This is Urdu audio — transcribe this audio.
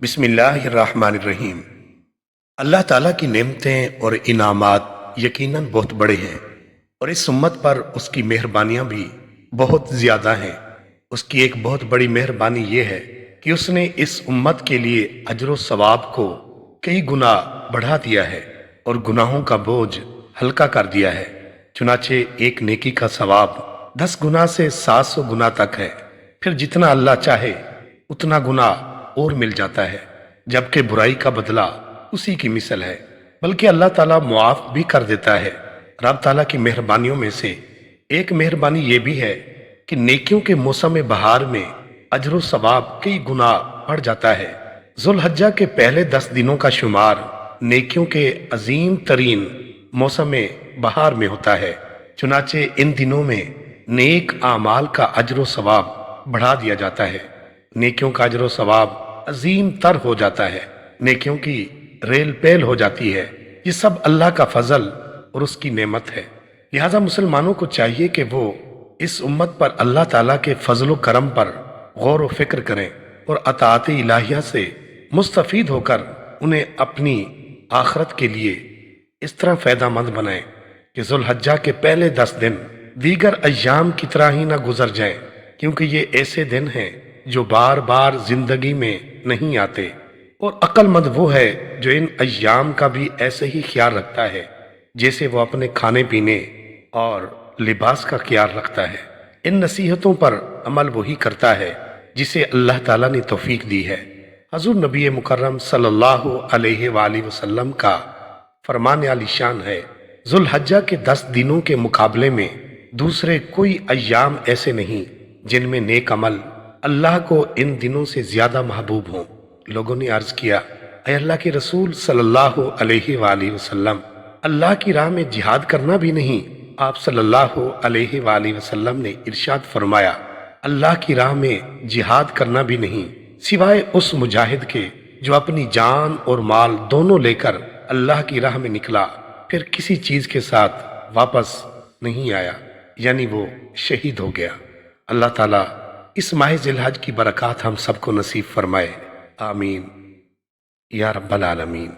بسم اللہ الرحمن الرحیم۔ اللہ تعالیٰ کی نعمتیں اور انعامات یقیناً بہت بڑے ہیں، اور اس امت پر اس کی مہربانیاں بھی بہت زیادہ ہیں۔ اس کی ایک بہت بڑی مہربانی یہ ہے کہ اس نے اس امت کے لیے اجر و ثواب کو کئی گنا بڑھا دیا ہے اور گناہوں کا بوجھ ہلکا کر دیا ہے۔ چنانچہ ایک نیکی کا ثواب 10 گنا سے 700 گنا تک ہے، پھر جتنا اللہ چاہے اتنا گنا اور مل جاتا ہے، جبکہ برائی کا بدلہ اسی کی مثل ہے، بلکہ اللہ تعالیٰ معاف بھی کر دیتا ہے۔ رب تعالیٰ کی مہربانیوں میں سے ایک مہربانی یہ بھی ہے کہ نیکیوں کے موسم بہار میں اجر و ثواب کئی گنا بڑھ جاتا ہے۔ ذوالحجہ کے پہلے 10 دنوں کا شمار نیکیوں کے عظیم ترین موسم بہار میں ہوتا ہے، چنانچہ ان دنوں میں نیک اعمال کا اجر و ثواب بڑھا دیا جاتا ہے۔ نیکیوں کا اجر و ثواب عظیم تر ہو جاتا ہے، نیکیوں کی ریل پیل ہو جاتی ہے۔ یہ سب اللہ کا فضل اور اس کی نعمت ہے، لہذا مسلمانوں کو چاہیے کہ وہ اس امت پر اللہ تعالیٰ کے فضل و کرم پر غور و فکر کریں اور اطاعت الہیہ سے مستفید ہو کر انہیں اپنی آخرت کے لیے اس طرح فائدہ مند بنائیں کہ ذوالحجہ کے پہلے 10 دن دیگر ایام کی طرح ہی نہ گزر جائیں، کیونکہ یہ ایسے دن ہیں جو بار بار زندگی میں نہیں آتے، اور عقل مند وہ ہے جو ان ایام کا بھی ایسے ہی خیال رکھتا ہے جیسے وہ اپنے کھانے پینے اور لباس کا خیال رکھتا ہے۔ ان نصیحتوں پر عمل وہی کرتا ہے جسے اللہ تعالیٰ نے توفیق دی ہے۔ حضور نبی مکرم صلی اللہ علیہ وآلہ وسلم کا فرمان عالی شان ہے، ذوالحجہ کے 10 دنوں کے مقابلے میں دوسرے کوئی ایام ایسے نہیں جن میں نیک عمل اللہ کو ان دنوں سے زیادہ محبوب ہوں۔ لوگوں نے عرض کیا، اے اللہ کے رسول صلی اللہ علیہ وآلہ وسلم، اللہ کی راہ میں جہاد کرنا بھی نہیں؟ آپ صلی اللہ علیہ وآلہ وسلم نے ارشاد فرمایا، اللہ کی راہ میں جہاد کرنا بھی نہیں سوائے اس مجاہد کے جو اپنی جان اور مال دونوں لے کر اللہ کی راہ میں نکلا، پھر کسی چیز کے ساتھ واپس نہیں آیا، یعنی وہ شہید ہو گیا۔ اللہ تعالیٰ اس ماہ ذی الحج کی برکات ہم سب کو نصیب فرمائے، آمین یا رب العالمین۔